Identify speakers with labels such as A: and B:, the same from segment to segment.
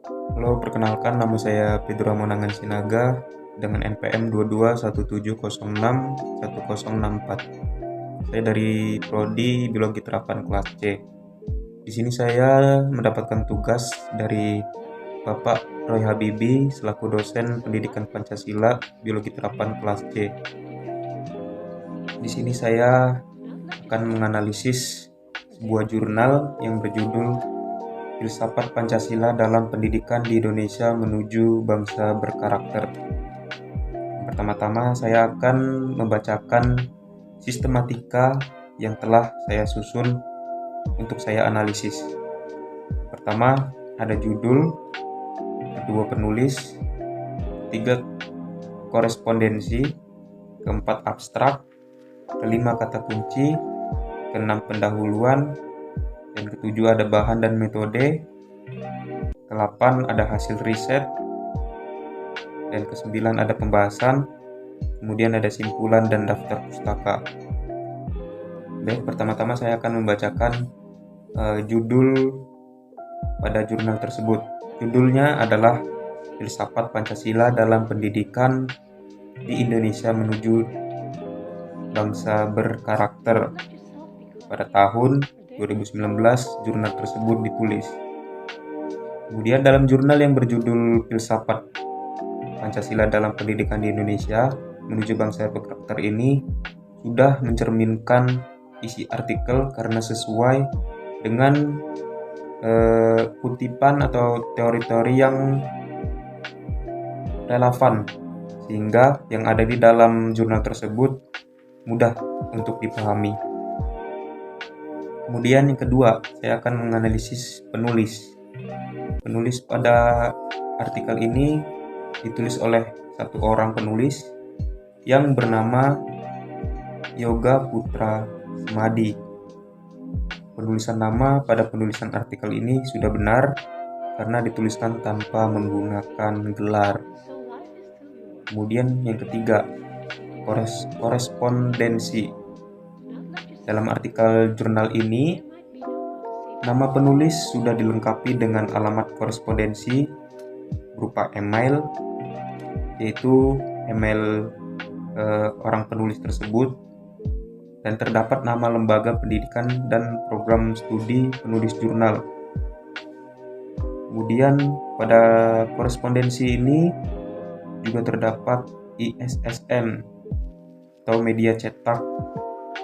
A: Halo, perkenalkan nama saya Pedro Monangan Sinaga dengan NPM 2217061064. Saya dari Prodi Biologi Terapan kelas C. Di sini saya mendapatkan tugas dari Bapak Roy Habibi selaku dosen Pendidikan Pancasila Biologi Terapan kelas C. Di sini saya akan menganalisis sebuah jurnal yang berjudul Filsafat Pancasila dalam Pendidikan di Indonesia Menuju Bangsa Berkarakter. Pertama-tama saya akan membacakan sistematika yang telah saya susun untuk saya analisis. Pertama, ada judul, kedua penulis, ketiga korespondensi, keempat abstrak, kelima kata kunci, keenam pendahuluan, dan ketujuh ada bahan dan metode, ke-8 ada hasil riset, dan ke-9 ada pembahasan, kemudian ada simpulan dan daftar pustaka. Baik, pertama-tama saya akan membacakan judul pada jurnal tersebut. Judulnya adalah Filsafat Pancasila dalam Pendidikan di Indonesia Menuju Bangsa Berkarakter. Pada tahun 2019 jurnal tersebut ditulis. Kemudian dalam jurnal yang berjudul Filsafat Pancasila dalam Pendidikan di Indonesia Menuju Bangsa Berkarakter ini sudah mencerminkan isi artikel karena sesuai dengan kutipan atau teori-teori yang relevan, sehingga yang ada di dalam jurnal tersebut mudah untuk dipahami. Kemudian yang kedua, saya akan menganalisis penulis. Penulis pada artikel ini ditulis oleh satu orang penulis yang bernama Yoga Putra Semadi. Penulisan nama pada penulisan artikel ini sudah benar karena dituliskan tanpa menggunakan gelar. Kemudian yang ketiga, korespondensi. Dalam artikel jurnal ini, nama penulis sudah dilengkapi dengan alamat korespondensi berupa email, yaitu email orang penulis tersebut, dan terdapat nama lembaga pendidikan dan program studi penulis jurnal. Kemudian pada korespondensi ini juga terdapat ISSN atau media cetak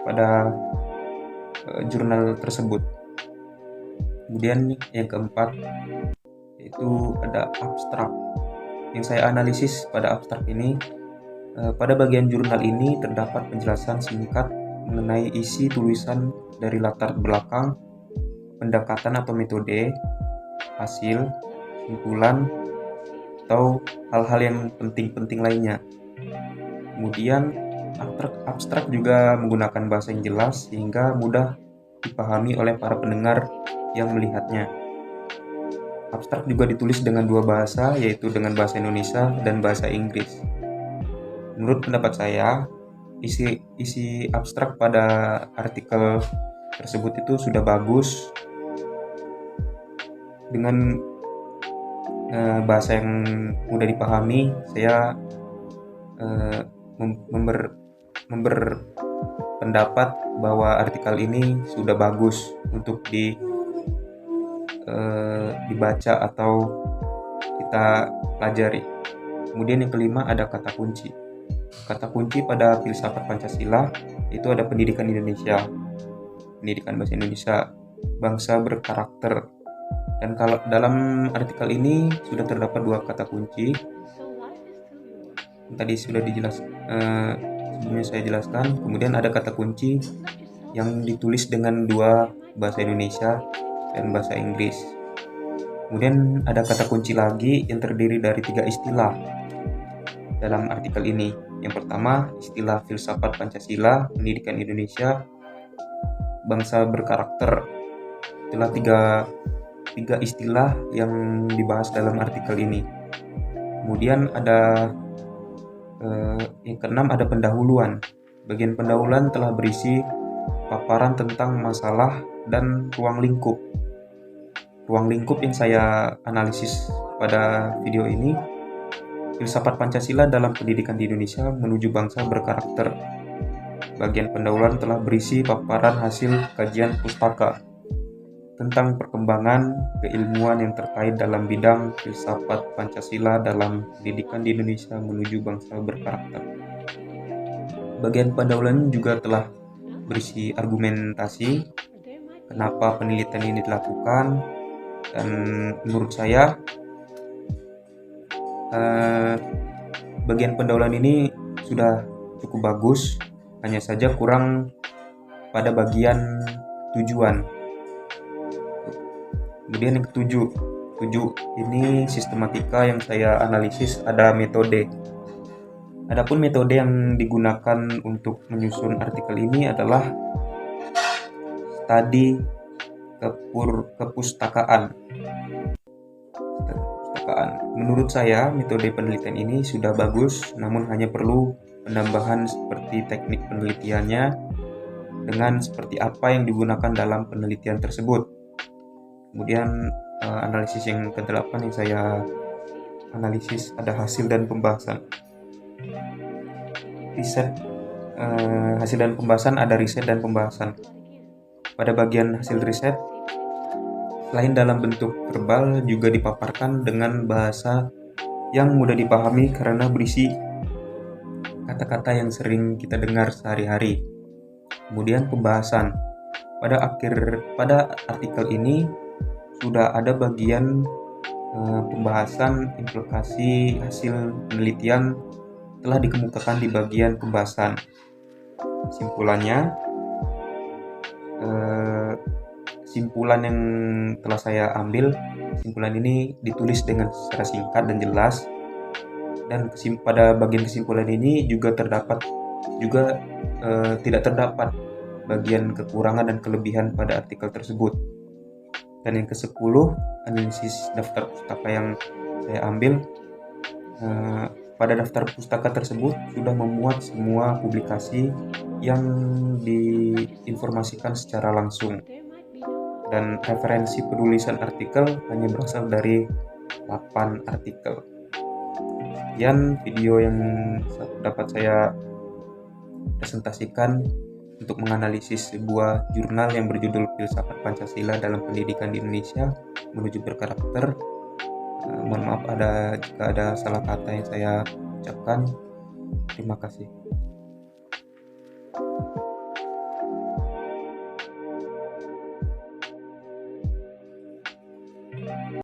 A: pada jurnal tersebut. Kemudian yang keempat yaitu ada abstrak. Yang saya analisis pada abstrak ini, pada bagian jurnal ini terdapat penjelasan singkat mengenai isi tulisan dari latar belakang, pendekatan atau metode, hasil, simpulan, atau hal-hal yang penting-penting lainnya. Kemudian abstrak juga menggunakan bahasa yang jelas sehingga mudah dipahami oleh para pendengar yang melihatnya. Abstrak juga ditulis dengan dua bahasa, yaitu dengan bahasa Indonesia dan bahasa Inggris. Menurut pendapat saya, isi abstrak pada artikel tersebut itu sudah bagus dengan bahasa yang mudah dipahami. Saya berpendapat bahwa artikel ini sudah bagus untuk dibaca atau kita pelajari. Kemudian yang kelima ada kata kunci. Kata kunci pada filsafat Pancasila itu ada pendidikan Indonesia, pendidikan bahasa Indonesia, bangsa berkarakter. Dan kalau dalam artikel ini sudah terdapat dua kata kunci. Tadi sudah dijelaskan, sebelumnya saya jelaskan. Kemudian ada kata kunci yang ditulis dengan dua bahasa Indonesia dan bahasa Inggris. Kemudian ada kata kunci lagi yang terdiri dari 3 istilah dalam artikel ini. Yang pertama, istilah filsafat Pancasila, pendidikan Indonesia, bangsa berkarakter. Itulah tiga istilah yang dibahas dalam artikel ini. Kemudian ada yang keenam ada pendahuluan. Bagian pendahuluan telah berisi paparan tentang masalah dan ruang lingkup. ruang lingkup yang saya analisis pada video ini, filsafat Pancasila dalam pendidikan di Indonesia menuju bangsa berkarakter. Bagian pendahuluan telah berisi paparan hasil kajian pustaka tentang perkembangan keilmuan yang terkait dalam bidang filsafat Pancasila dalam pendidikan di Indonesia menuju bangsa berkarakter. Bagian pendahuluan juga telah berisi argumentasi kenapa penelitian ini dilakukan, dan menurut saya bagian pendahuluan ini sudah cukup bagus, hanya saja kurang pada bagian tujuan. Kemudian yang ketujuh ini sistematika yang saya analisis, ada metode. Adapun metode yang digunakan untuk menyusun artikel ini adalah studi kepustakaan. Menurut saya metode penelitian ini sudah bagus, namun hanya perlu penambahan seperti teknik penelitiannya dengan seperti apa yang digunakan dalam penelitian tersebut. Kemudian analisis yang ke-8 yang saya analisis ada hasil dan pembahasan. Hasil dan pembahasan ada riset dan pembahasan. Pada bagian hasil riset, selain dalam bentuk verbal juga dipaparkan dengan bahasa yang mudah dipahami karena berisi kata-kata yang sering kita dengar sehari-hari. Kemudian pembahasan. Pada artikel ini sudah ada bagian pembahasan implikasi hasil penelitian telah dikemukakan di bagian pembahasan. Kesimpulannya, kesimpulan yang telah saya ambil, kesimpulan ini ditulis dengan secara singkat dan jelas, dan pada bagian kesimpulan ini juga tidak terdapat bagian kekurangan dan kelebihan pada artikel tersebut. Dan yang ke-10, analisis daftar pustaka yang saya ambil. Pada daftar pustaka tersebut sudah memuat semua publikasi yang diinformasikan secara langsung, dan referensi penulisan artikel hanya berasal dari 8 artikel. Sekian video yang dapat saya presentasikan untuk menganalisis sebuah jurnal yang berjudul Filsafat Pancasila dalam Pendidikan di Indonesia menuju berkarakter. Mohon maaf jika ada salah kata yang saya ucapkan. Terima kasih.